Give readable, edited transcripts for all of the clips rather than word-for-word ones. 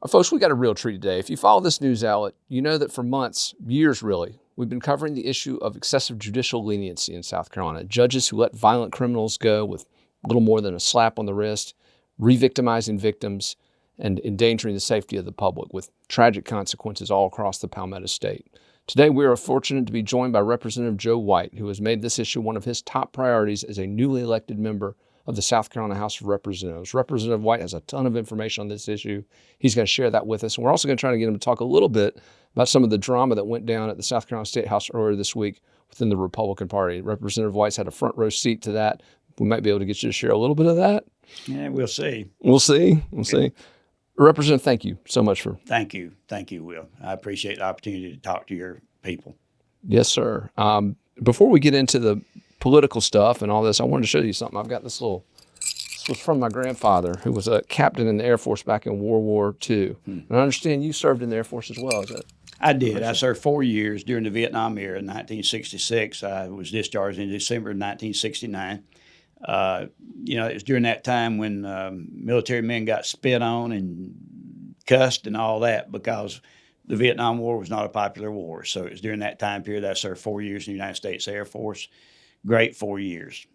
Folks, we got a real treat today. If you follow this news outlet, you know that for months, years really, we've been covering the issue of excessive judicial leniency in South Carolina. Judges who let violent criminals go with little more than a slap on the wrist, re-victimizing victims, and endangering the safety of the public with tragic consequences all across the Palmetto State. Today, we are fortunate to be joined by Representative Joe White, who has made this issue one of his top priorities as a newly elected member of the South Carolina House of Representatives. Representative White has a ton of information on this issue. He's going to share that with us. And we're also going to try to get him to talk a little bit about some of the drama that went down at the South Carolina State House earlier this week within the Republican Party. Representative White's had a front row seat to that. We might be able to get you to share a little bit of that. Yeah, we'll see. We'll see. Representative, thank you so much for... Thank you. Thank you, Will. I appreciate the opportunity to talk to your people. Yes, sir. Before we get into the political stuff and all this, I wanted to show you something. I've got this was from my grandfather, who was a captain in the Air Force back in World War II. And I understand you served in the Air Force as well, is that? I did. I served 4 years during the Vietnam era in 1966. I was discharged in December of 1969. It was during that time when military men got spit on and cussed and all that because the Vietnam War was not a popular war. So it was during that time period I served 4 years in the United States Air Force. Great 4 years.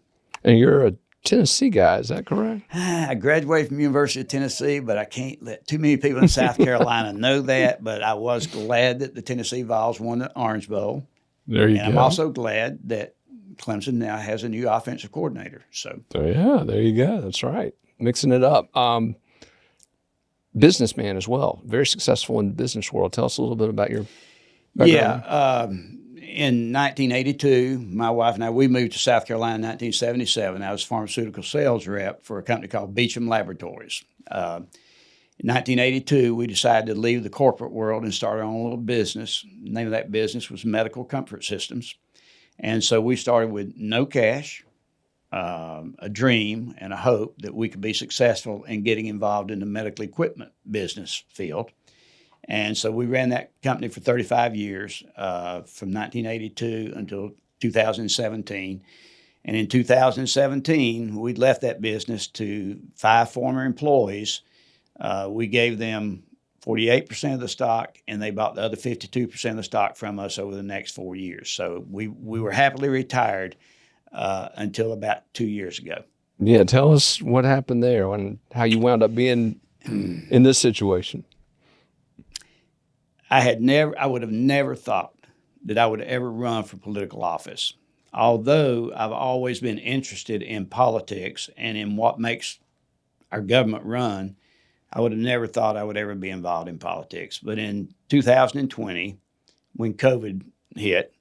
And you're a Tennessee guy, is that correct? I graduated from University of Tennessee, but I can't let too many people in South Carolina know that. But I was glad that the Tennessee Vols won the Orange Bowl. There you go. I'm also glad that Clemson now has a new offensive coordinator. So yeah, there you go. That's right. Mixing it up. Businessman as well. Very successful in the business world. Tell us a little bit about your background. Yeah. In 1982, my wife and I, we moved to South Carolina in 1977. I was pharmaceutical sales rep for a company called Beecham Laboratories. In 1982, we decided to leave the corporate world and start our own little business. The name of that business was Medical Comfort Systems. And so we started with no cash, a dream and a hope that we could be successful in getting involved in the medical equipment business field. And so we ran that company for 35 years, from 1982 until 2017. And in 2017, we'd left that business to 5 former employees. We gave them 48% of the stock, and they bought the other 52% of the stock from us over the next 4 years. So we were happily retired until about 2 years ago. Yeah, tell us what happened there and how you wound up being in this situation. I would have never thought that I would ever run for political office. Although I've always been interested in politics and in what makes our government run, I would have never thought I would ever be involved in politics. But in 2020, when COVID hit,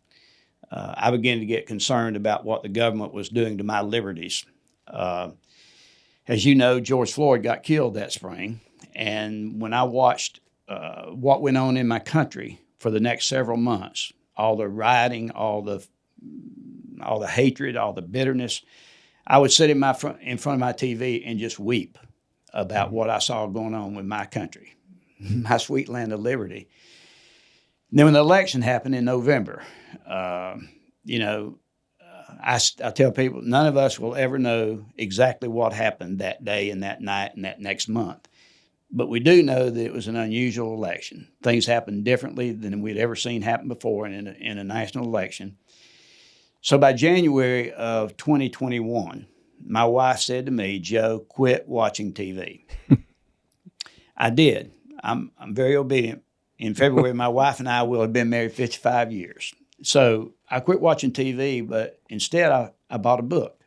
I began to get concerned about what the government was doing to my liberties. As you know, George Floyd got killed that spring. And when I watched what went on in my country for the next several months, all the rioting, all the hatred, all the bitterness, I would sit in front of my TV and just weep about what I saw going on with my country, my sweet land of liberty. And then when the election happened in November, I tell people none of us will ever know exactly what happened that day and that night and that next month. But we do know that it was an unusual election. Things happened differently than we'd ever seen happen before in a national election. So by January of 2021, my wife said to me, "Joe, quit watching TV." I did. I'm very obedient. In February, my wife and I will have been married 55 years. So I quit watching TV, but instead I bought a book.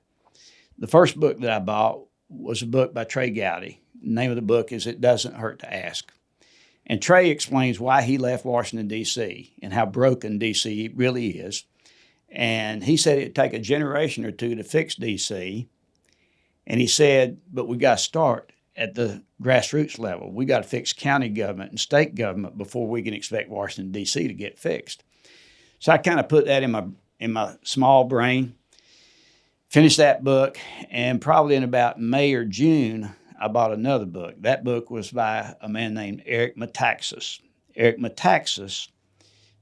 The first book that I bought was a book by Trey Gowdy. The name of the book is It Doesn't Hurt to Ask. And Trey explains why he left Washington, D.C. and how broken D.C. really is. And he said it'd take a generation or two to fix D.C. And he said, but we got to start at the grassroots level. We got to fix county government and state government before we can expect Washington, D.C. to get fixed. So I kind of put that in my small brain, finished that book, and probably in about May or June, I bought another book. That book was by a man named Eric Metaxas. Eric Metaxas,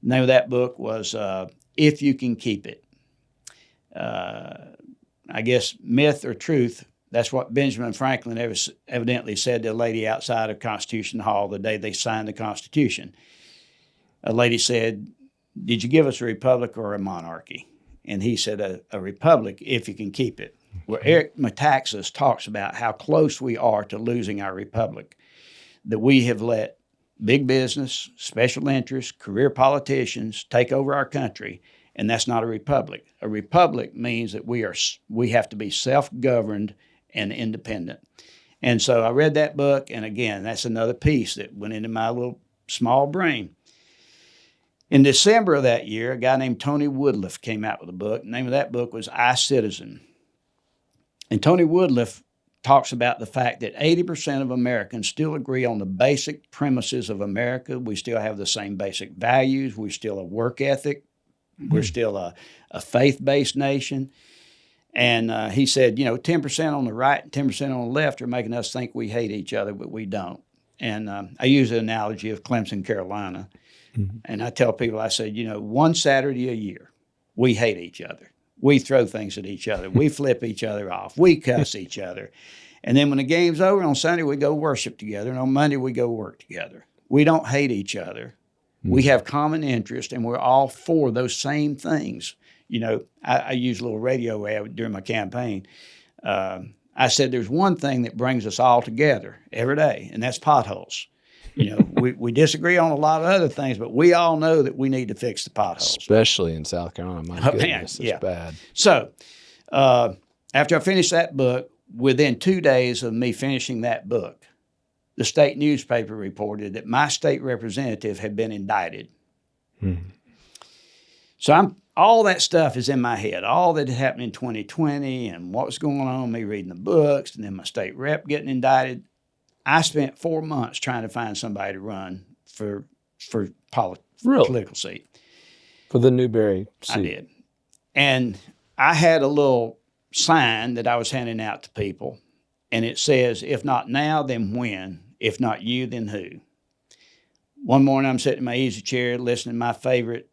the name of that book was If You Can Keep It. I guess myth or truth, That's what Benjamin Franklin evidently said to a lady outside of Constitution Hall the day they signed the Constitution. A lady said, "Did you give us a republic or a monarchy?" And he said, a republic if you can keep it. Where Eric Metaxas talks about how close we are to losing our republic, that we have let big business, special interests, career politicians take over our country, and that's not a republic. A republic means that we have to be self-governed and independent. And so I read that book, and again, that's another piece that went into my little small brain. In December of that year, a guy named Tony Woodliff came out with a book. The name of that book was I, Citizen. And Tony Woodliff talks about the fact that 80% of Americans still agree on the basic premises of America. We still have the same basic values. We're still a work ethic. We're still a faith-based nation. And he said, 10% on the right and 10% on the left are making us think we hate each other, but we don't. And I use the analogy of Clemson, Carolina. Mm-hmm. And I tell people, I said, one Saturday a year, we hate each other. We throw things at each other. We flip each other off. We cuss each other. And then when the game's over, on Sunday, we go worship together. And on Monday, we go work together. We don't hate each other. Mm-hmm. We have common interest, and we're all for those same things. I used a little radio ad during my campaign. I said, there's one thing that brings us all together every day, and that's potholes. We disagree on a lot of other things, but we all know that we need to fix the potholes. Especially in South Carolina. My goodness, it's bad. So after I finished that book, within 2 days of me finishing that book, the state newspaper reported that my state representative had been indicted. Mm-hmm. So all that stuff is in my head, all that happened in 2020 and what was going on, me reading the books, and then my state rep getting indicted. I spent 4 months trying to find somebody to run for political seat. For the Newberry seat. I did. And I had a little sign that I was handing out to people, and it says, if not now, then when? If not you, then who? One morning I'm sitting in my easy chair listening to my favorite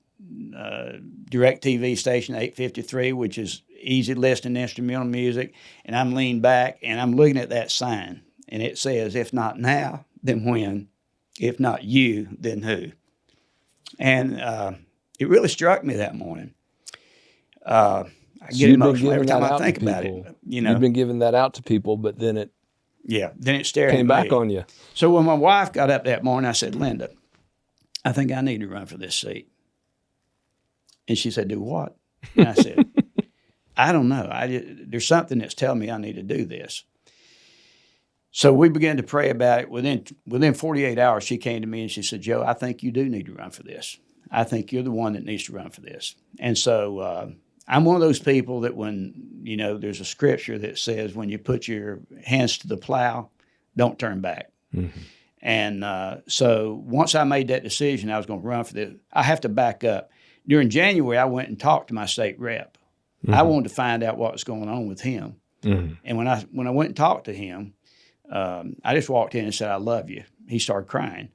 direct TV station, 853, which is easy listening instrumental music, and I'm leaning back and I'm looking at that sign. And it says, if not now, then when? If not you, then who? And it really struck me that morning. I get emotional every time I think about it. You've been giving that out to people, but then it came back on you. So when my wife got up that morning, I said, Linda, I think I need to run for this seat. And she said, do what? And I said, I don't know. There's something that's telling me I need to do this. So we began to pray about it. Within 48 hours, she came to me and she said, Joe, I think you do need to run for this. I think you're the one that needs to run for this. And so I'm one of those people that when, there's a scripture that says when you put your hands to the plow, don't turn back. Mm-hmm. And so once I made that decision, I was going to run for this. I have to back up. During January, I went and talked to my state rep. Mm-hmm. I wanted to find out what was going on with him. Mm-hmm. And when I went and talked to him, I just walked in and said, I love you. He started crying.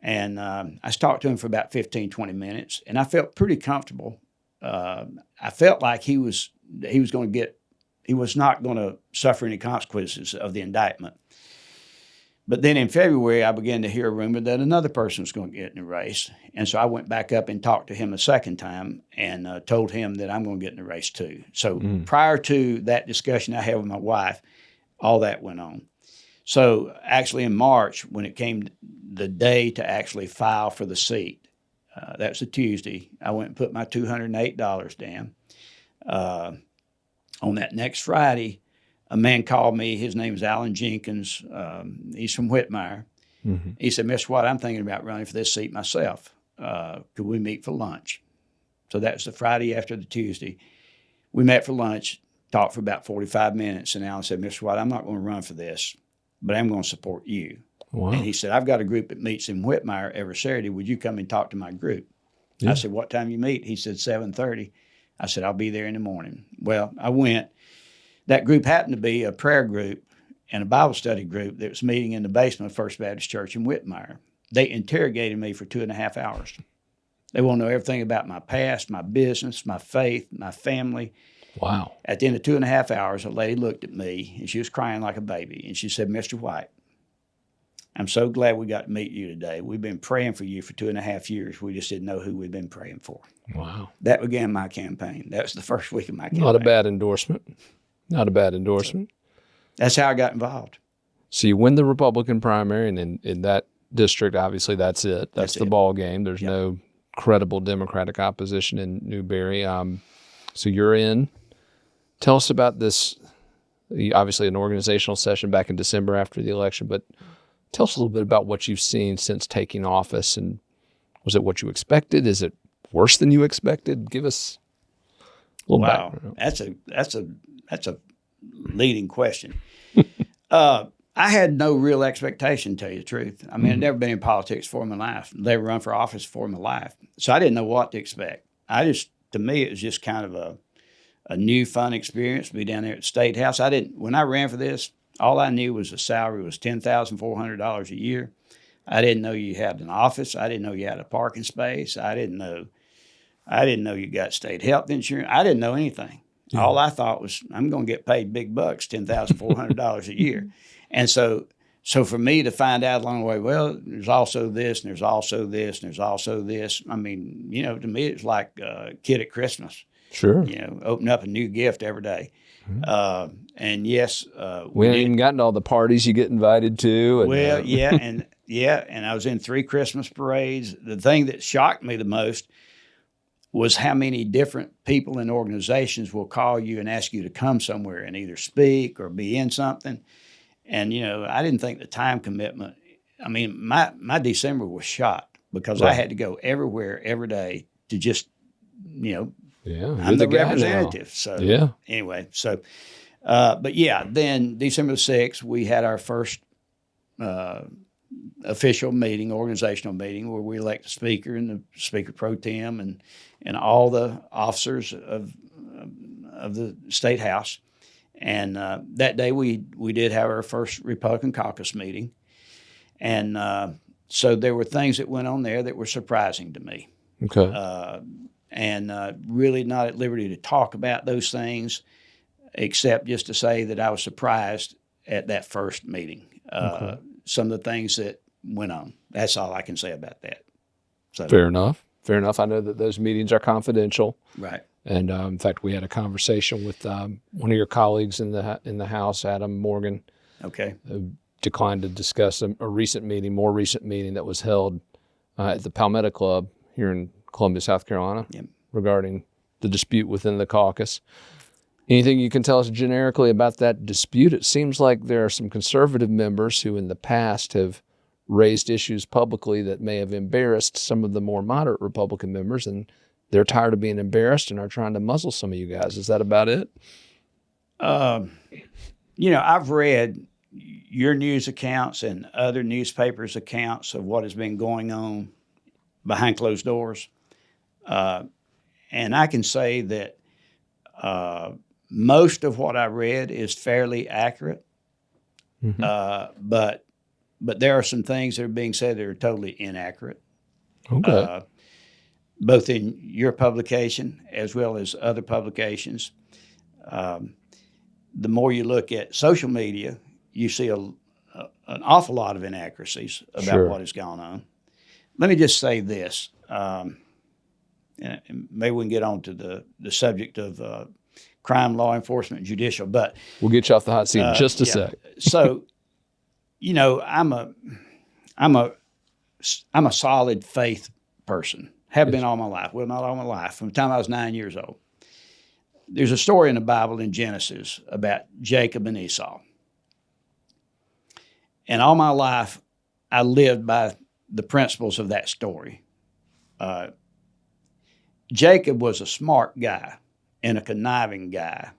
And I talked to him for about 15, 20 minutes, and I felt pretty comfortable. I felt like he was not going to suffer any consequences of the indictment. But then in February, I began to hear a rumor that another person was going to get in the race. And so I went back up and talked to him a second time and told him that I'm going to get in the race too. So prior to that discussion I had with my wife, all that went on. So actually in March, when it came the day to actually file for the seat, that was a Tuesday, I went and put my $208 down. On that next Friday, a man called me. His name is Alan Jenkins. He's from Whitmire. Mm-hmm. He said, Mr. Watt, I'm thinking about running for this seat myself. Could we meet for lunch? So that was the Friday after the Tuesday. We met for lunch, talked for about 45 minutes, and Alan said, Mr. Watt, I'm not going to run for this, but I'm going to support you. Wow. And he said, I've got a group that meets in Whitmire every Saturday. Would you come and talk to my group? Yeah. I said, what time you meet? He said, 7:30. I said, I'll be there in the morning. Well, I went. That group happened to be a prayer group and a Bible study group that was meeting in the basement of First Baptist Church in Whitmire. They interrogated me for 2.5 hours. They want to know everything about my past, my business, my faith, my family. Wow. At the end of 2.5 hours, a lady looked at me, and she was crying like a baby, and she said, "Mr. White, I'm so glad we got to meet you today. We've been praying for you for 2.5 years. We just didn't know who we'd been praying for." Wow. That began my campaign. That was the first week of my campaign. Not a bad endorsement. Not a bad endorsement. That's how I got involved. So you win the Republican primary, and in that district, obviously, that's it. That's the ball game. There's no credible Democratic opposition in Newberry. So you're in. Tell us about this. Obviously, an organizational session back in December after the election, but tell us a little bit about what you've seen since taking office, and was it what you expected? Is it worse than you expected? Give us a little background. That's a leading question. I had no real expectation, to tell you the truth. I mean, I'd never been in politics before in my life. Never run for office before in my life, so I didn't know what to expect. To me, it was just kind of a new, fun experience to be down there at the State House. When I ran for this, all I knew was the salary was $10,400 a year. I didn't know you had an office. I didn't know you had a parking space. I didn't know you got state health insurance. I didn't know anything. Yeah. All I thought was, I'm going to get paid big bucks, $10,400 a year. And so for me to find out along the way, well, there's also this, and there's also this, and there's also this. I mean, to me, it's like a kid at Christmas. Sure. Open up a new gift every day. Mm-hmm. And yes, we haven't even gotten to all the parties you get invited to. And, and I was in 3 Christmas parades. The thing that shocked me the most was how many different people and organizations will call you and ask you to come somewhere and either speak or be in something. And, I didn't think the time commitment, I mean, my December was shot because I had to go everywhere every day to just, I'm the representative. Now. So anyway, but then December 6th, we had our first official meeting, organizational meeting, where we elect the speaker and the speaker pro tem and all the officers of the State House. And that day we did have our first Republican caucus meeting. And so there were things that went on there that were surprising to me. Okay. And really not at liberty to talk about those things, except just to say that I was surprised at that first meeting. Some of the things that went on. That's all I can say about that. So, Fair enough. I know that those meetings are confidential. Right. And in fact, we had a conversation with one of your colleagues in the House, Adam Morgan. Okay. Who declined to discuss a more recent meeting that was held at the Palmetto Club here in Columbia, South Carolina, regarding the dispute within the caucus. Anything you can tell us generically about that dispute? It seems like there are some conservative members who in the past have raised issues publicly that may have embarrassed some of the more moderate Republican members, and they're tired of being embarrassed and are trying to muzzle some of you guys. Is that about it? I've read your news accounts and other newspapers' accounts of what has been going on behind closed doors. And I can say that most of what I read is fairly accurate. Mm-hmm. But there are some things that are being said that are totally inaccurate. Okay. Both in your publication as well as other publications. The more you look at social media, you see an awful lot of inaccuracies about what has gone on. Let me just say this. And maybe we can get on to the subject of crime, law enforcement, and judicial. But we'll get you off the hot seat in just a sec. So, I'm a solid faith person. Have been all my life. Well, not all my life. From the time I was 9 years old. There's a story in the Bible in Genesis about Jacob and Esau. And all my life, I lived by the principles of that story. Jacob was a smart guy and a conniving guy.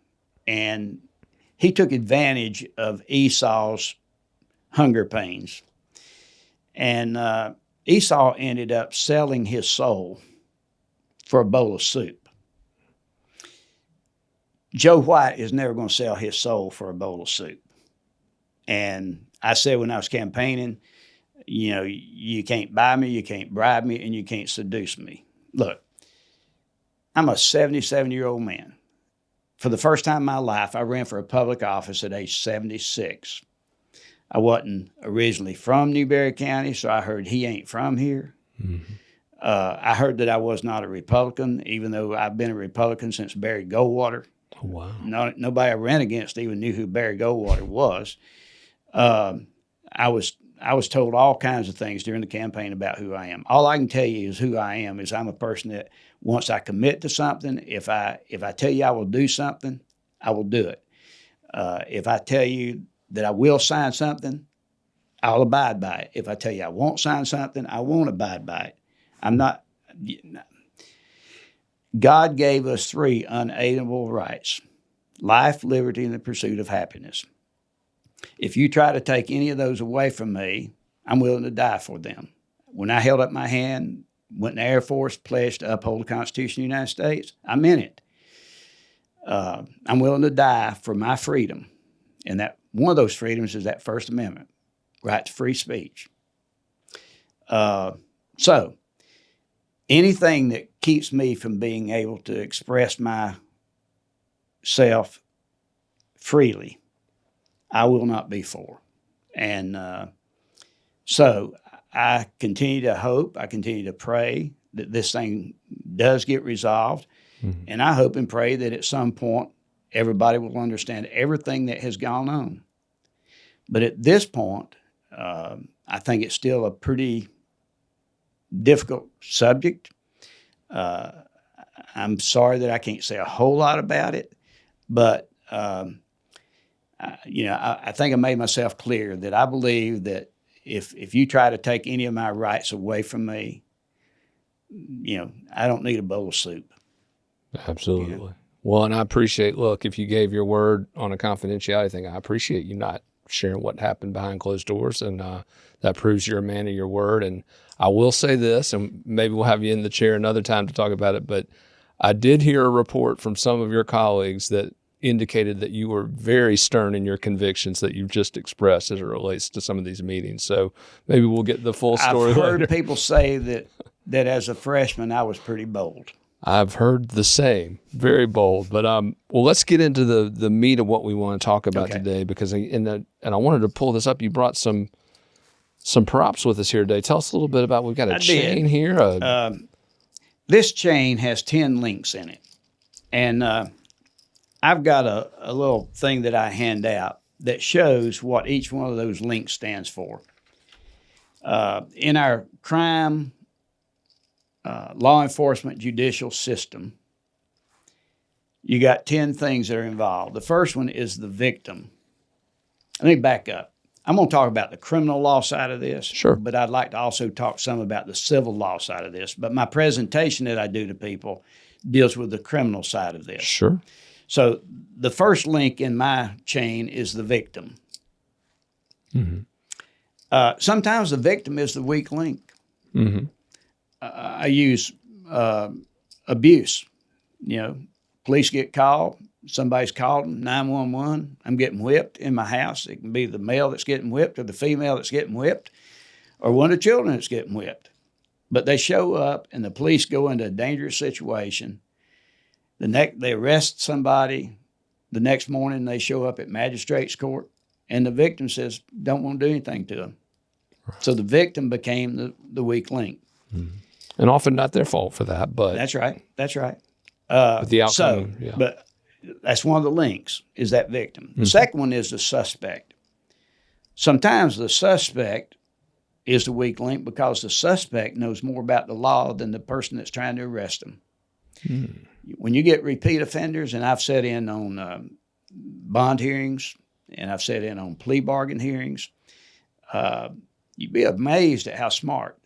And he took advantage of Esau's hunger pains. And Esau ended up selling his soul for a bowl of soup. Joe White is never going to sell his soul for a bowl of soup. And I said when I was campaigning, you can't buy me, you can't bribe me, and you can't seduce me. Look, I'm a 77-year-old man, for the first time in my life, I ran for a public office at age 76. I wasn't originally from Newberry County, so I heard he ain't from here. Mm-hmm. I heard that I was not a Republican, even though I've been a Republican since Barry Goldwater. Oh, wow. Nobody I ran against even knew who Barry Goldwater was. I was told all kinds of things during the campaign about who I am. All I can tell you is who I am is I'm a person that once I commit to something, if I tell you I will do something, I will do it. If I tell you that I will sign something, I'll abide by it. If I tell you I won't sign something, I won't abide by it. I'm not. God gave us 3 unalienable rights: life, liberty, and the pursuit of happiness. If you try to take any of those away from me, I'm willing to die for them. When I held up my hand, went in the Air Force, pledged to uphold the Constitution of the United States, I meant it. I'm willing to die for my freedom. And that one of those freedoms is that First Amendment, right to free speech. So anything that keeps me from being able to express myself freely, I will not be for. And so I continue to hope, I continue to pray that this thing does get resolved. Mm-hmm. And I hope and pray that at some point, everybody will understand everything that has gone on. But at this point, I think it's still a pretty difficult subject. I'm sorry that I can't say a whole lot about it, but I think I made myself clear that I believe that if you try to take any of my rights away from me, I don't need a bowl of soup. Absolutely. You know? Well, and I appreciate, look, if you gave your word on a confidentiality thing, I appreciate you not sharing what happened behind closed doors, and that proves you're a man of your word. And I will say this, and maybe we'll have you in the chair another time to talk about it, but I did hear a report from some of your colleagues that indicated that you were very stern in your convictions that you've just expressed as it relates to some of these meetings. So maybe we'll get the full story later. I've heard people say that as a freshman, I was pretty bold. I've heard the same, very bold. But well, let's get into the meat of what we want to talk about today, because and I wanted to pull this up. You brought some props with us here today. Tell us a little bit about. We've got a chain here. This chain has 10 links in it, and I've got a little thing that I hand out that shows what each one of those links stands for. In our crime, law enforcement, judicial system, you got 10 things that are involved. The first one is the victim. Let me back up. I'm going to talk about the criminal law side of this. Sure. But I'd like to also talk some about the civil law side of this. But my presentation that I do to people deals with the criminal side of this. Sure. So the first link in my chain is the victim. Mm-hmm. Sometimes the victim is the weak link. Mm-hmm. I use abuse. Police get called. Somebody's called 911. I'm getting whipped in my house. It can be the male that's getting whipped or the female that's getting whipped or one of the children that's getting whipped. But they show up and the police go into a dangerous situation. They arrest somebody. The next morning they show up at magistrate's court and the victim says, don't want to do anything to them. Right. So the victim became the weak link. Mm-hmm. And often not their fault for that, but that's right. But the outcome, But that's one of the links is that victim. The second one is the suspect. Sometimes the suspect is the weak link because the suspect knows more about the law than the person that's trying to arrest them. Mm. When you get repeat offenders, and I've sat in on bond hearings and I've sat in on plea bargain hearings, you'd be amazed at how smart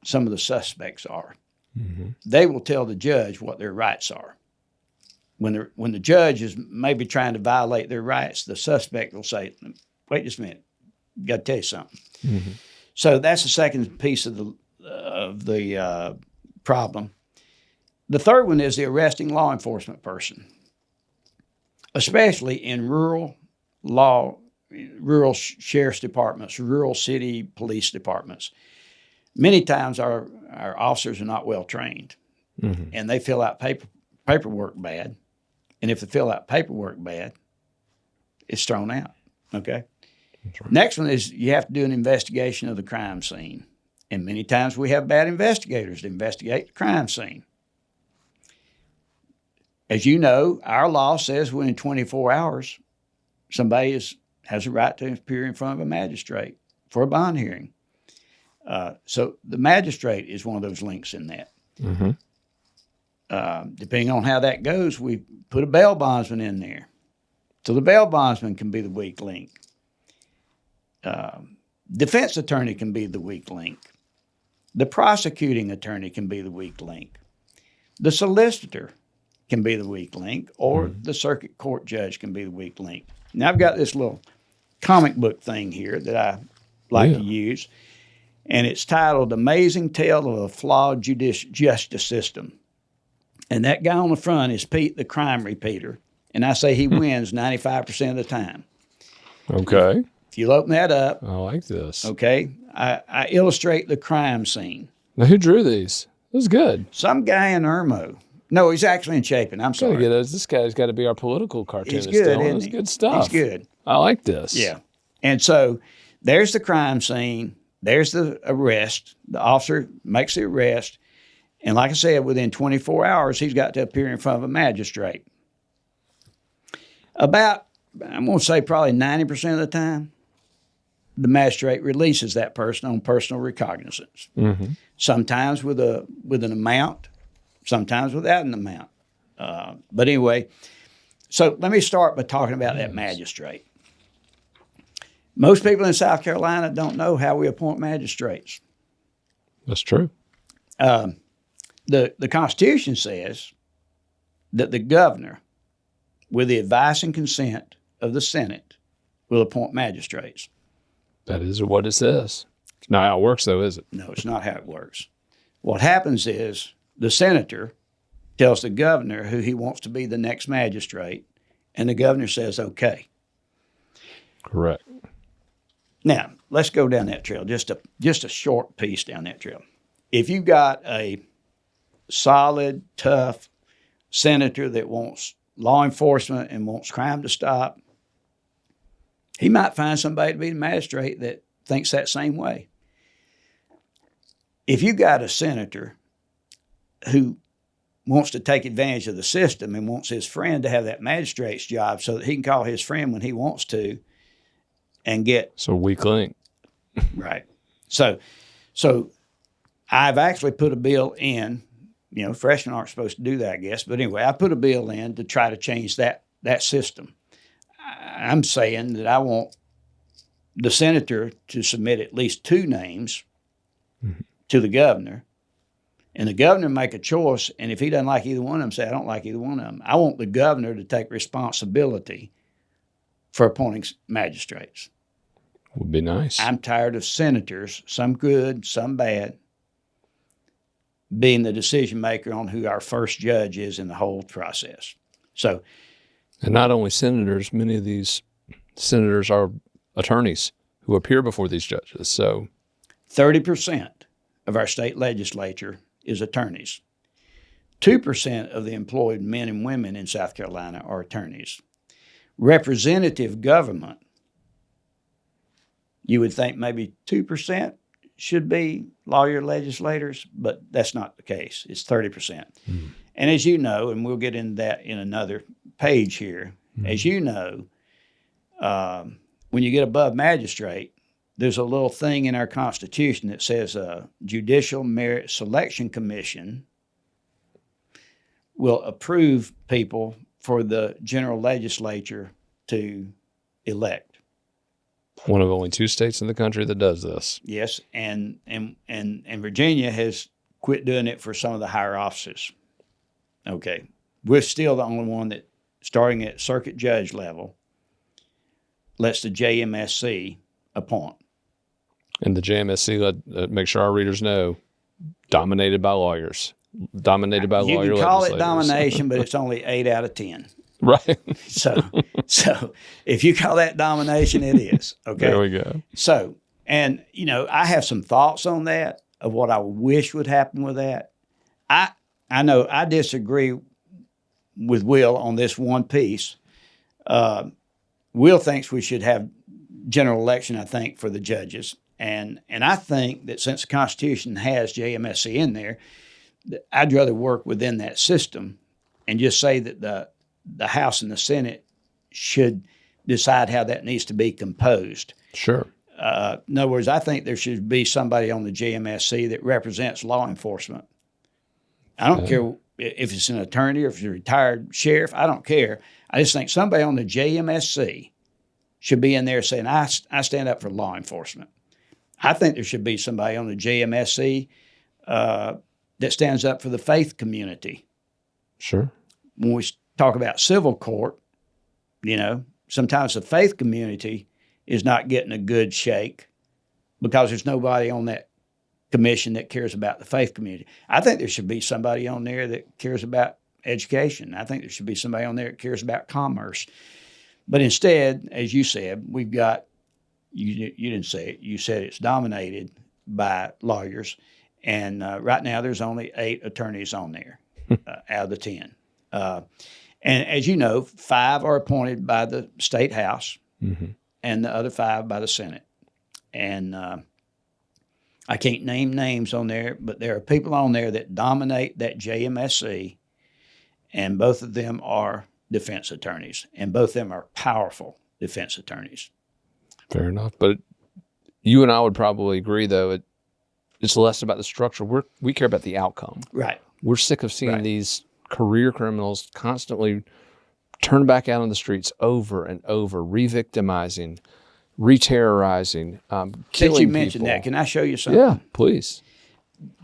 some of the suspects are. Mm-hmm. They will tell the judge what their rights are. When the judge is maybe trying to violate their rights, the suspect will say, wait just a minute, got to tell you something. Mm-hmm. So that's the second piece of the problem. The third one is the arresting law enforcement person, especially in rural sheriff's departments, rural city police departments. Many times our officers are not well trained, mm-hmm. and they fill out paperwork bad, And if they fill out paperwork bad, it's thrown out. Okay. That's right. Next one is you have to do an investigation of the crime scene. And many times we have bad investigators to investigate the crime scene. As you know, our law says within 24 hours, somebody has a right to appear in front of a magistrate for a bond hearing. So the magistrate is one of those links in that. Mm-hmm. Depending on how that goes, we put a bail bondsman in there. So the bail bondsman can be the weak link. Defense attorney can be the weak link. The prosecuting attorney can be the weak link. The solicitor can be the weak link, or the circuit court judge can be the weak link. Now, I've got this little comic book thing here that I like to use, and it's titled Amazing Tale of a Flawed Justice System. And that guy on the front is Pete, the crime repeater, and I say he wins 95% of the time. Okay. If you'll open that up. I like this. Okay. I illustrate the crime scene. Now, who drew these? This is good. Some guy in Irmo. No, he's actually in Chapin. I'm sorry. This guy's got to be our political cartoonist. He's good, That's good stuff. He's good. I like this. Yeah. And so there's the crime scene. There's the arrest. The officer makes the arrest. And like I said, within 24 hours, he's got to appear in front of a magistrate. About, I'm going to say probably 90% of the time, the magistrate releases that person on personal recognizance. Mm-hmm. Sometimes with an amount, sometimes without an amount. But anyway, so let me start by talking about that magistrate. Most people in South Carolina don't know how we appoint magistrates. That's true. The Constitution says that the governor, with the advice and consent of the Senate, will appoint magistrates. That is what it says. It's not how it works, though, is it? No, it's not how it works. What happens is the senator tells the governor who he wants to be the next magistrate, and the governor says, okay. Correct. Now, let's go down that trail, just a short piece down that trail. If you got a solid, tough senator that wants law enforcement and wants crime to stop, he might find somebody to be the magistrate that thinks that same way. If you got a senator who wants to take advantage of the system and wants his friend to have that magistrate's job so that he can call his friend when he wants to and get... So weak link. Right. So I've actually put a bill in, freshmen aren't supposed to do that, I guess. But anyway, I put a bill in to try to change that system. I'm saying that I want the senator to submit at least 2 names to the governor, and the governor make a choice, and if he doesn't like either one of them, say, I don't like either one of them. I want the governor to take responsibility for appointing magistrates. Would be nice. I'm tired of senators, some good, some bad, being the decision maker on who our first judge is in the whole process. So, and not only senators, many of these senators are attorneys who appear before these judges. So 30% of our state legislature is attorneys. 2% of the employed men and women in South Carolina are attorneys. Representative government, you would think maybe 2% should be lawyer legislators, but that's not the case. It's 30%. And as you know, and we'll get into that in another page here, as you know, when you get above magistrate, there's a little thing in our Constitution that says Judicial Merit Selection Commission will approve people for the general legislature to elect. One of only 2 states in the country that does this. Yes, and Virginia has quit doing it for some of the higher offices. Okay, we're still the only one that, starting at circuit judge level, lets the JMSC appoint. And the JMSC, make sure our readers know, dominated by lawyers. Dominated by lawyer legislators. You can call it domination, but it's only 8 out of 10. Right. So if you call that domination, it is. Okay. There we go. So, and I have some thoughts on that of what I wish would happen with that. I know I disagree with Will on this one piece. Will thinks we should have general election, I think, for the judges. And I think that since the Constitution has JMSC in there, I'd rather work within that system and just say that the House and the Senate should decide how that needs to be composed. Sure. In other words, I think there should be somebody on the JMSC that represents law enforcement. I don't care if it's an attorney or if it's a retired sheriff. I don't care. I just think somebody on the JMSC should be in there saying, I stand up for law enforcement. I think there should be somebody on the JMSC that stands up for the faith community. Sure. When we talk about civil court, sometimes the faith community is not getting a good shake because there's nobody on that commission that cares about the faith community. I think there should be somebody on there that cares about education. I think there should be somebody on there that cares about commerce. But instead, as you said, we've got, you didn't say it, you said it's dominated by lawyers. And right now there's only 8 attorneys on there out of the 10. And as you know, 5 are appointed by the state house, and the other 5 by the Senate. And I can't name names on there, but there are people on there that dominate that JMSC, and both of them are defense attorneys, and both of them are powerful defense attorneys. Fair enough. But you and I would probably agree, though, it's less about the structure. We care about the outcome. Right. We're sick of seeing these career criminals constantly turn back out on the streets over and over, re-victimizing, re-terrorizing, killing Since you mentioned people. that, can I show you something? Yeah, please.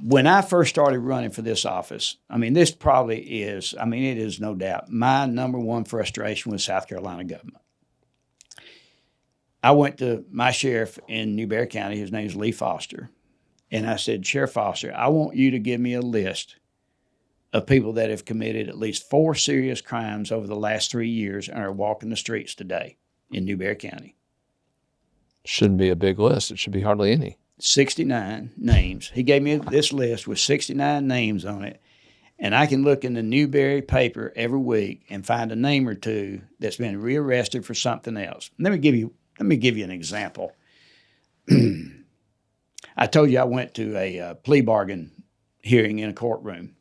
When I first started running for this office, this probably is, it is no doubt my number one frustration with South Carolina government. I went to my sheriff in Newberry County, his name is Lee Foster, and I said, Sheriff Foster, I want you to give me a list of people that have committed at least 4 serious crimes over the last 3 years and are walking the streets today in Newberry County. Shouldn't be a big list. It should be hardly any. 69 names. He gave me this list with 69 names on it, and I can look in the Newberry paper every week and find a name or two that's been rearrested for something else. Let me give you an example. I told you I went to a plea bargain hearing in a courtroom.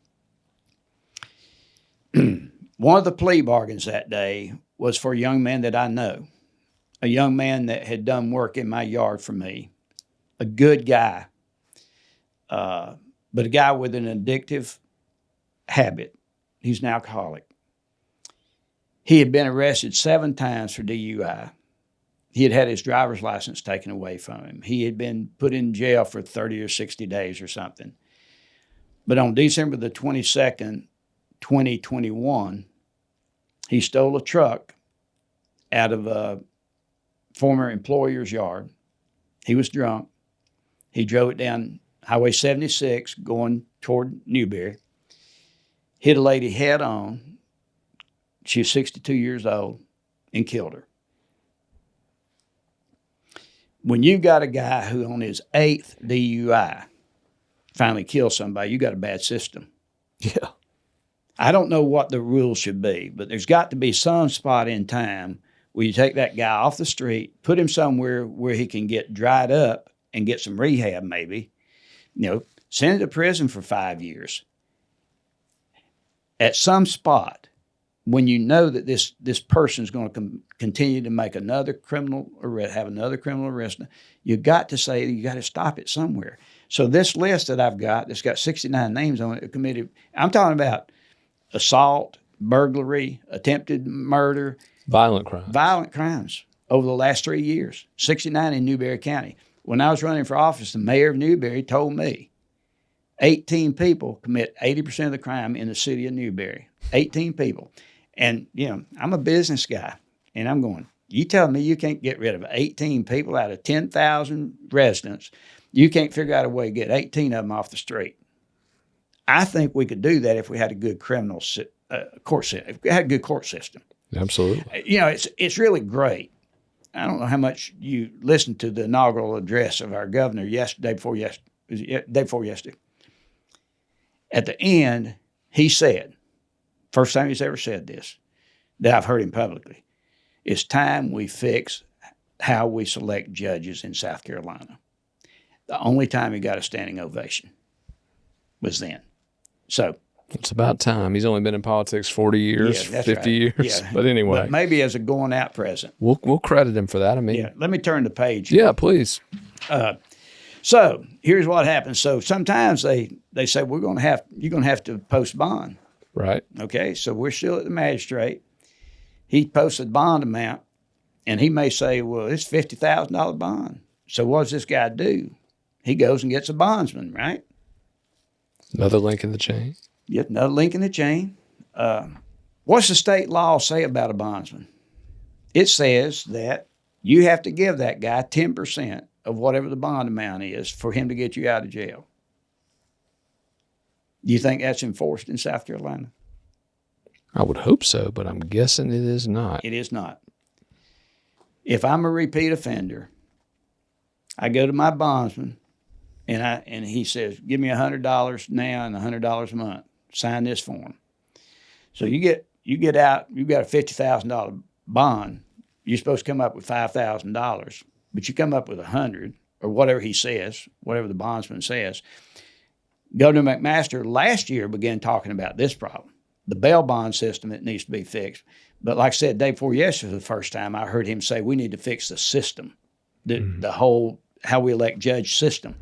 One of the plea bargains that day was for a young man that I know, a young man that had done work in my yard for me, a good guy, but a guy with an addictive habit. He's an alcoholic. He had been arrested 7 times for DUI. He had his driver's license taken away from him. He had been put in jail for 30 or 60 days or something. But on December the 22nd, 2021, he stole a truck out of a former employer's yard. He was drunk. He drove it down Highway 76 going toward Newberry, hit a lady head on. She was 62 years old, and killed her. When you got a guy who on his 8th DUI finally kills somebody, you got a bad system. Yeah. I don't know what the rules should be, but there's got to be some spot in time where you take that guy off the street, put him somewhere where he can get dried up and get some rehab maybe, send him to prison for 5 years. At some spot, when you know that this person is going to continue to make another criminal arrest, have another criminal arrest, you got to say you got to stop it somewhere. So this list that I've got, that's got 69 names on it, committed, I'm talking about assault, burglary, attempted murder. Violent crimes over the last 3 years, 69 in Newberry County. When I was running for office, the mayor of Newberry told me 18 people commit 80% of the crime in the city of Newberry. 18 people. And, I'm a business guy, and I'm going, you tell me you can't get rid of 18 people out of 10,000 residents. You can't figure out a way to get 18 of them off the street. I think we could do that if we had a good criminal court system. If we had a good court system. Absolutely. It's really great. I don't know how much you listened to the inaugural address of our governor day before yesterday. At the end, he said, first time he's ever said this, that I've heard him publicly. It's time we fix how we select judges in South Carolina. The only time he got a standing ovation was then. So it's about time. He's only been in politics 40 years, 50 right. years. Yeah. But anyway. But maybe as a going out present. We'll credit him for that. I mean, Yeah. Let me turn the page. Yeah, please. So here's what happens. So sometimes they say you're going to have to post bond. Right. Okay. So we're still at the magistrate. He posted bond amount, and he may say, well, it's $50,000 bond. So what does this guy do? He goes and gets a bondsman, right? Another link in the chain. Yet another link in the chain. What's the state law say about a bondsman? It says that you have to give that guy 10% of whatever the bond amount is for him to get you out of jail. Do you think that's enforced in South Carolina? I would hope so, but I'm guessing it is not. It is not. If I'm a repeat offender, I go to my bondsman, and he says, give me $100 now and $100 a month. Sign this form. So you get out, you've got a $50,000 bond. You're supposed to come up with $5,000, but you come up with $100 or whatever he says, whatever the bondsman says. Governor McMaster last year began talking about this problem, the bail bond system that needs to be fixed. But like I said, day before yesterday, the first time I heard him say we need to fix the system, the whole how we elect judge system.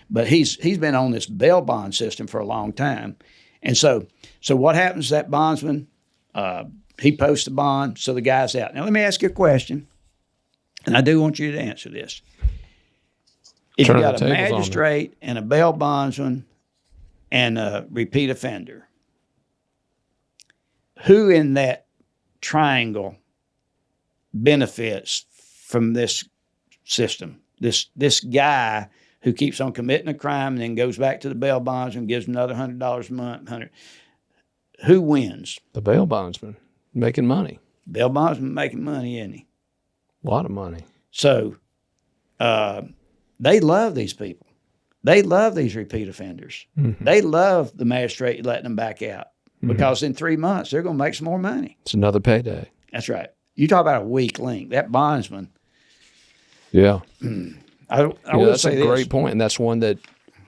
But he's been on this bail bond system for a long time. And so what happens to that bondsman? He posts the bond, so the guy's out. Now, let me ask you a question, and I do want you to answer this. If you got a magistrate and a bail bondsman and a repeat offender, who in that triangle benefits from this system? This guy who keeps on committing a crime and then goes back to the bail bondsman and gives him another $100 a month. Who wins? The bail bondsman making money. Bail bondsman making money, isn't he? A lot of money. So they love these people. They love these repeat offenders. Mm-hmm. They love the magistrate letting them back out because in 3 months they're going to make some more money. It's another payday. That's right. You talk about a weak link. That bondsman. Yeah. I will that's say a great point, and that's one that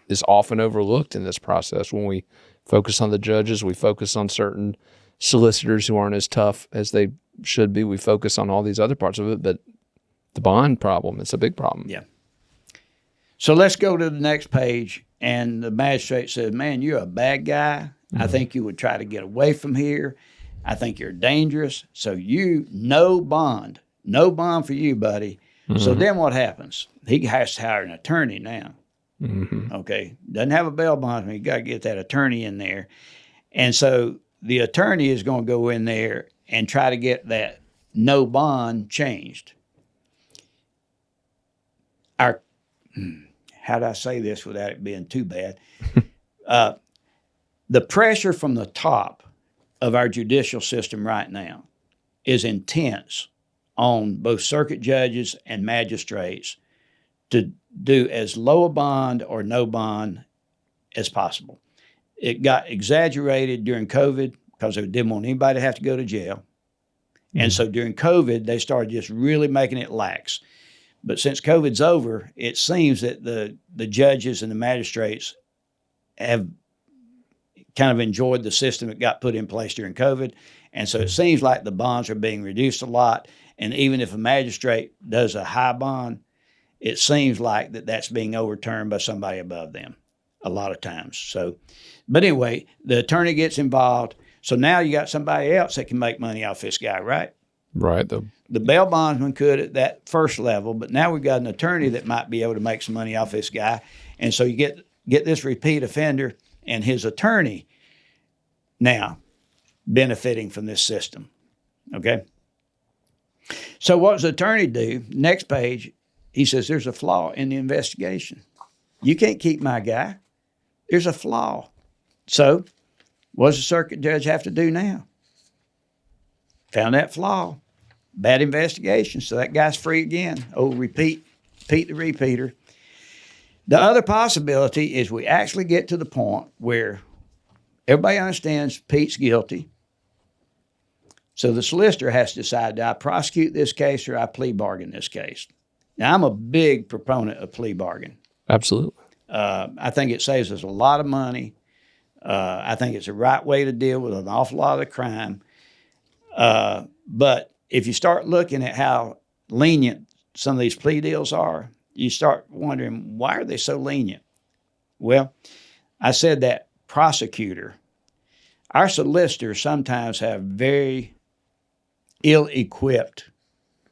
is often overlooked in this process. When we focus on the judges, we focus on certain solicitors who aren't as tough as they should be. We focus on all these other parts of it, but the bond problem, it's a big problem. Yeah. So let's go to the next page, and the magistrate says, man, you're a bad guy. I think you would try to get away from here. I think you're dangerous. So no bond for you, buddy. So then what happens? He has to hire an attorney now. Okay. Doesn't have a bail bondsman. You got to get that attorney in there. And so the attorney is going to go in there and try to get that no bond changed. How do I say this without it being too bad? The pressure from the top of our judicial system right now is intense on both circuit judges and magistrates to do as low a bond or no bond as possible. It got exaggerated during COVID because they didn't want anybody to have to go to jail. And so during COVID, they started just really making it lax. But since COVID's over, it seems that the judges and the magistrates have kind of enjoyed the system that got put in place during COVID. And so it seems like the bonds are being reduced a lot. And even if a magistrate does a high bond, it seems like that's being overturned by somebody above them a lot of times. So, but anyway, the attorney gets involved. So now you got somebody else that can make money off this guy, right? Right. The bail bondsman could at that first level, but now we've got an attorney that might be able to make some money off this guy. And so you get this repeat offender and his attorney now benefiting from this system. Okay? So what does the attorney do? Next page, he says there's a flaw in the investigation. You can't keep my guy. There's a flaw. So what does the circuit judge have to do now? Found that flaw. Bad investigation. So that guy's free again. Oh, Pete the repeater. The other possibility is we actually get to the point where everybody understands Pete's guilty. So the solicitor has to decide, do I prosecute this case or I plea bargain this case? Now, I'm a big proponent of plea bargain. Absolutely. I think it saves us a lot of money. I think it's the right way to deal with an awful lot of the crime. But if you start looking at how lenient some of these plea deals are, you start wondering, why are they so lenient? Well, I said that prosecutor. Our solicitors sometimes have very ill-equipped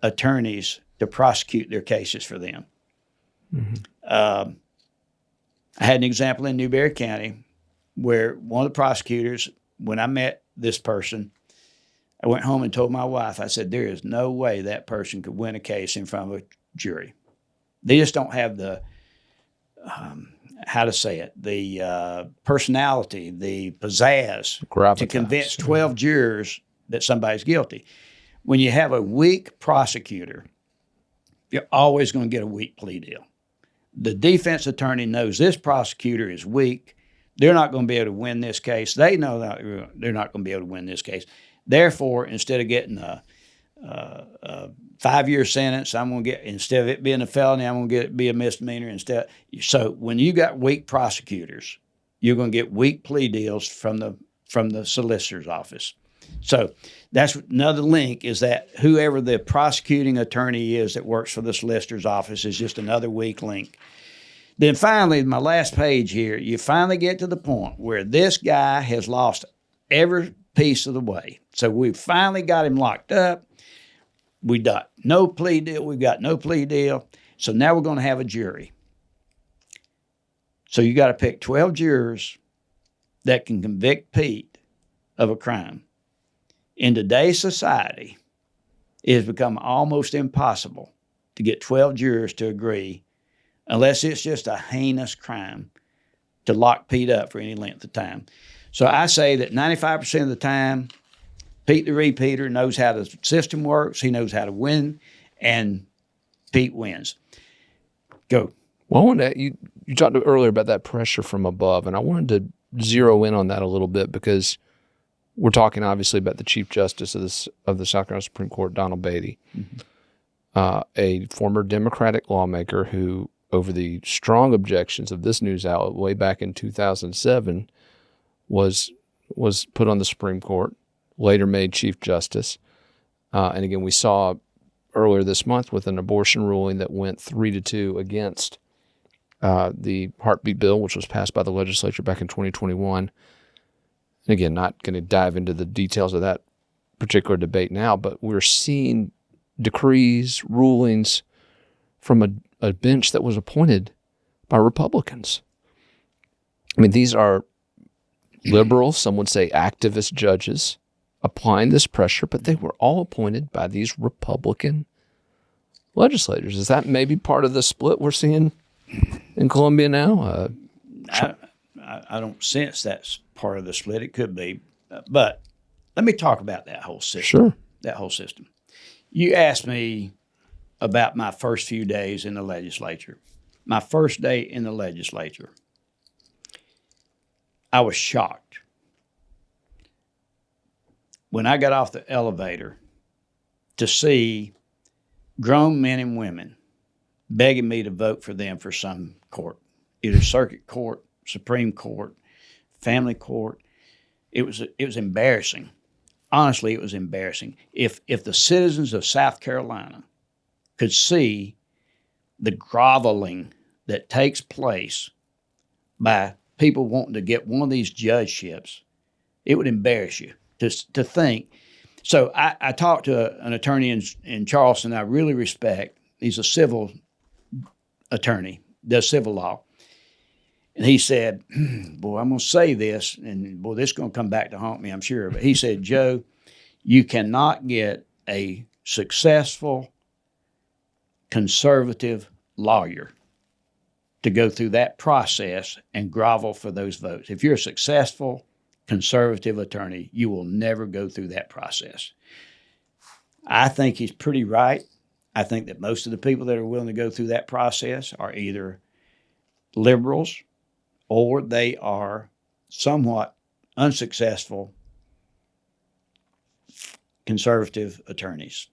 attorneys to prosecute their cases for them. I had an example in Newberry County where one of the prosecutors, when I met this person, I went home and told my wife, I said, there is no way that person could win a case in front of a jury. They just don't have the, the personality, the pizzazz Gravitas. to convince 12 jurors that somebody's guilty. When you have a weak prosecutor, you're always going to get a weak plea deal. The defense attorney knows this prosecutor is weak. They're not going to be able to win this case. They know that they're not going to be able to win this case. Therefore, instead of getting a 5-year sentence, I'm going to get, instead of it being a felony, I'm going to get it be a misdemeanor instead. So when you got weak prosecutors, you're going to get weak plea deals from the solicitor's office. So that's another link, is that whoever the prosecuting attorney is that works for the solicitor's office is just another weak link. Then finally, my last page here, you finally get to the point where this guy has lost every piece of the way. So we finally got him locked up. We got no plea deal. We've got no plea deal. So now we're going to have a jury. So you got to pick 12 jurors that can convict Pete of a crime. In today's society, it has become almost impossible to get 12 jurors to agree, unless it's just a heinous crime, to lock Pete up for any length of time. So I say that 95% of the time, Pete the repeater knows how the system works. He knows how to win, and Pete wins. Go. Well, I wanted to, you talked earlier about that pressure from above, and I wanted to zero in on that a little bit, because we're talking obviously about the Chief Justice of the South Carolina Supreme Court, Donald Beatty, a former Democratic lawmaker who, over the strong objections of this news outlet way back in 2007, was put on the Supreme Court, later made Chief Justice. And again, we saw earlier this month with an abortion ruling that went 3-2 against the heartbeat bill, which was passed by the legislature back in 2021. And again, not going to dive into the details of that particular debate now, but we're seeing decrees, rulings from a bench that was appointed by Republicans. I mean, these are liberal, some would say activist judges applying this pressure, but they were all appointed by these Republican legislators. Is that maybe part of the split we're seeing in Columbia now? I don't sense that's part of the split. It could be. But let me talk about that whole system. Sure. That whole system. You asked me about my first few days in the legislature. My first day in the legislature, I was shocked. When I got off the elevator to see grown men and women begging me to vote for them for some court, either circuit court, Supreme Court, family court. It was embarrassing. Honestly, it was embarrassing. If the citizens of South Carolina could see the groveling that takes place by people wanting to get one of these judgeships, it would embarrass you to think. So I talked to an attorney in Charleston I really respect. He's a civil attorney, does civil law. And he said, boy, I'm going to say this, and boy, this is going to come back to haunt me, I'm sure. But he said, Joe, you cannot get a successful conservative lawyer to go through that process and grovel for those votes. If you're a successful conservative attorney, you will never go through that process. I think he's pretty right. I think that most of the people that are willing to go through that process are either liberals or they are somewhat unsuccessful conservative attorneys.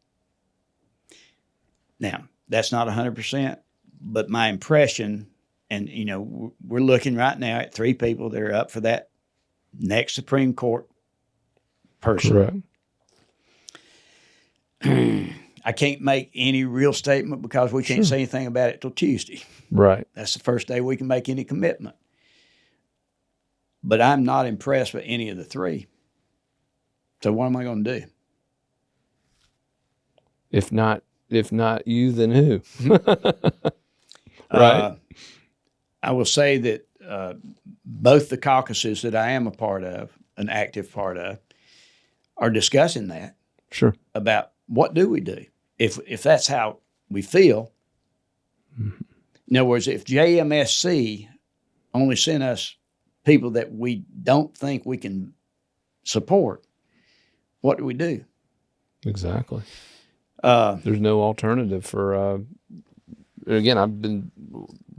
Now, that's not 100%, but my impression, and we're looking right now at 3 people that are up for that next Supreme Court person. Correct. I can't make any real statement because we can't say anything about it till Tuesday. Right. That's the first day we can make any commitment. But I'm not impressed with any of the 3. So what am I going to do? If not you, then who? Right. I will say that both the caucuses that I am a part of, an active part of, are discussing that. Sure. About what do we do if that's how we feel. Mm-hmm. In other words, if JMSC only sent us people that we don't think we can support, what do we do? Exactly. There's no alternative for, again, I've been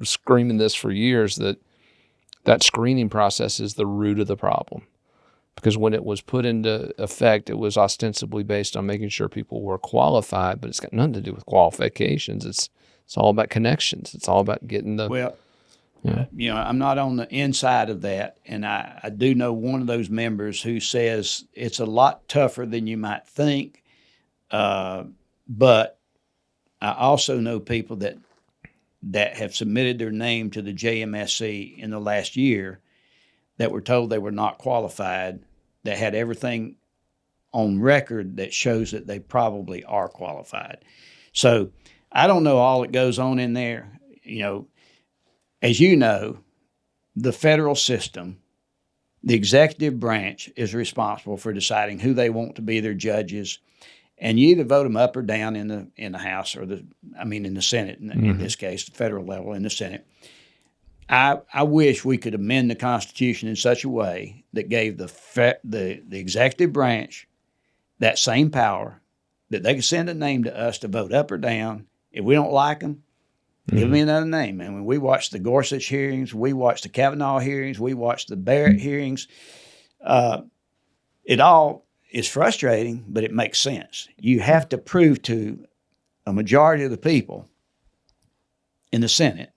screaming this for years, that screening process is the root of the problem. Because when it was put into effect, it was ostensibly based on making sure people were qualified, but it's got nothing to do with qualifications. It's all about connections. It's all about getting the... Well, I'm not on the inside of that, and I do know one of those members who says it's a lot tougher than you might think, but I also know people that have submitted their name to the JMSC in the last year that were told they were not qualified, that had everything on record that shows that they probably are qualified. So I don't know all that goes on in there. As you know, the federal system, the executive branch is responsible for deciding who they want to be their judges, and you either vote them up or down in the House or in the Senate, in this case, the federal level in the Senate. I wish we could amend the Constitution in such a way that gave the executive branch that same power, that they could send a name to us to vote up or down. If we don't like them, give me another name. And when we watched the Gorsuch hearings, we watched the Kavanaugh hearings, we watched the Barrett hearings, it all is frustrating, but it makes sense. You have to prove to a majority of the people in the Senate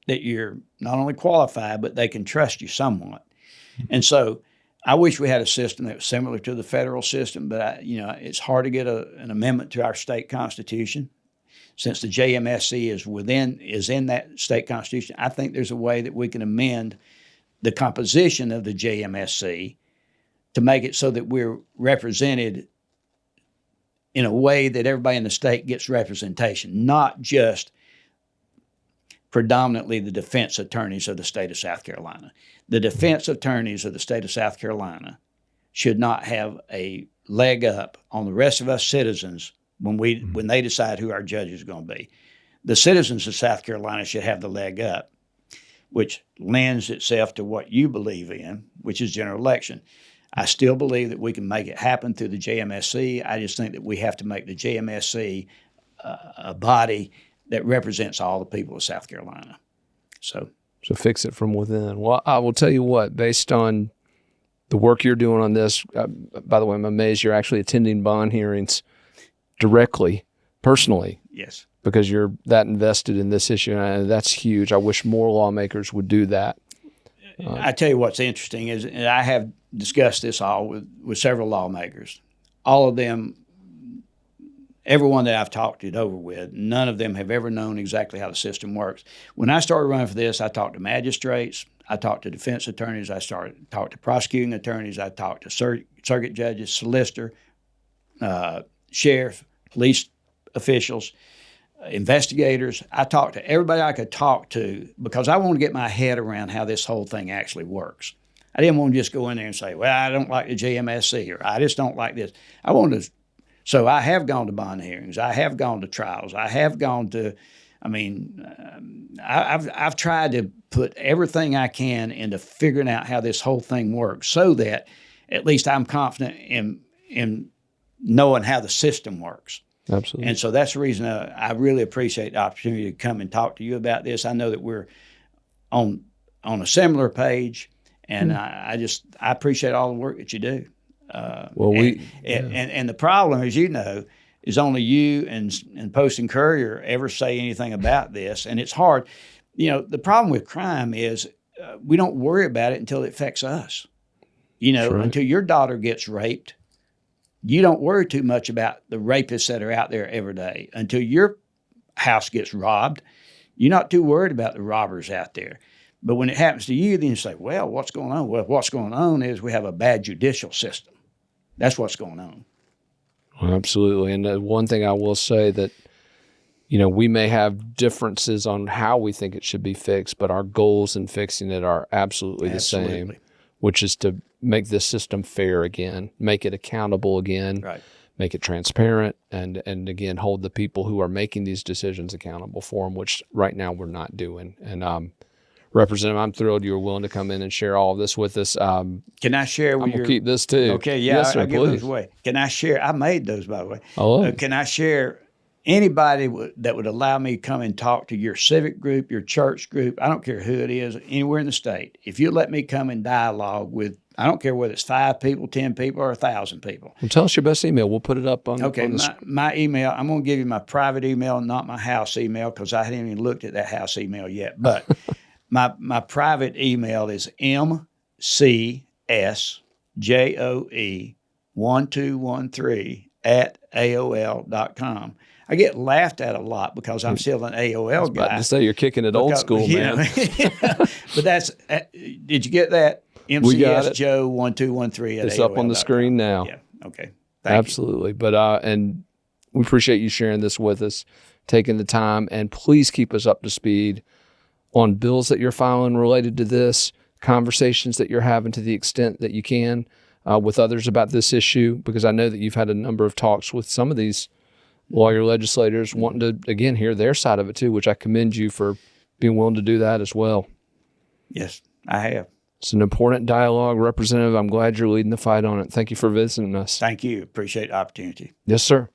that you're not only qualified, but they can trust you somewhat. And so I wish we had a system that was similar to the federal system, but it's hard to get an amendment to our state constitution. Since the JMSC is in that state constitution, I think there's a way that we can amend the composition of the JMSC to make it so that we're represented in a way that everybody in the state gets representation, not just predominantly the defense attorneys of the state of South Carolina. The defense attorneys of the state of South Carolina should not have a leg up on the rest of us citizens when they decide who our judge is going to be. The citizens of South Carolina should have the leg up, which lends itself to what you believe in, which is general election. I still believe that we can make it happen through the JMSC. I just think that we have to make the JMSC a body that represents all the people of South Carolina. So fix it from within. Well, I will tell you what, based on the work you're doing on this, by the way, I'm amazed you're actually attending bond hearings directly, personally. Yes. Because you're that invested in this issue, and that's huge. I wish more lawmakers would do that. I tell you what's interesting is, and I have discussed this all with several lawmakers. All of them, everyone that I've talked it over with, none of them have ever known exactly how the system works. When I started running for this, I talked to magistrates, I talked to defense attorneys, I talked to prosecuting attorneys, I talked to circuit judges, solicitor, sheriff, police officials, investigators. I talked to everybody I could talk to because I want to get my head around how this whole thing actually works. I didn't want to just go in there and say, well, I don't like the JMSC, or I just don't like this. I wanted to. So I have gone to bond hearings. I have gone to trials. I have gone to, I've tried to put everything I can into figuring out how this whole thing works so that at least I'm confident in knowing how the system works. Absolutely. And so that's the reason I really appreciate the opportunity to come and talk to you about this. I know that we're on a similar page, and I appreciate all the work that you do. And the problem, as you know, is only you and Post and Courier ever say anything about this, and it's hard. You know, the problem with crime is we don't worry about it until it affects us. You know, Right. until your daughter gets raped, you don't worry too much about the rapists that are out there every day. Until your house gets robbed, you're not too worried about the robbers out there. But when it happens to you, then you say, well, what's going on? Well, what's going on is we have a bad judicial system. That's what's going on. Well, absolutely. And one thing I will say that, you know, we may have differences on how we think it should be fixed, but our goals in fixing it are absolutely the same, which is to make this system fair again, make it accountable again, Right. make it transparent, and again, hold the people who are making these decisions accountable for them, which right now we're not doing. And Representative, I'm thrilled you were willing to come in and share all of this with us. Can I share with you? We'll keep this too. Okay, yeah, yes, sir, I'll give please. those away. Can I share? I made those, by the way. Oh, Can I share anybody that would allow me to come and talk to your civic group, your church group? I don't care who it is, anywhere in the state. If you let me come and dialogue with, I don't care whether it's 5 people, 10 people, or 1,000 people. Well, tell us your best email. We'll put it up on. Okay, on the my email, I'm going to give you my private email, not my house email, because I hadn't even looked at that house email yet. But my private email is mcsjoe1213@AOL.com. I get laughed at a lot because I'm still an AOL guy. About to say you're kicking it old school, man. But that's, did you get that? We got it. mcsjoe1213@AOL.com. It's up on the screen now. Yeah. Okay. Thank Absolutely. But and we appreciate you sharing this with us, taking the time, and please keep us up to speed on bills that you're filing related to this, conversations that you're having to the extent that you can with others about this issue, because I know that you've had a number of talks with some of these lawyer legislators wanting to, again, hear their side of it too, which I commend you for being willing to do that as well. Yes, I have. It's an important dialogue, Representative. I'm glad you're leading the fight on it. Thank you for visiting us. Thank you. Appreciate the opportunity. Yes, sir.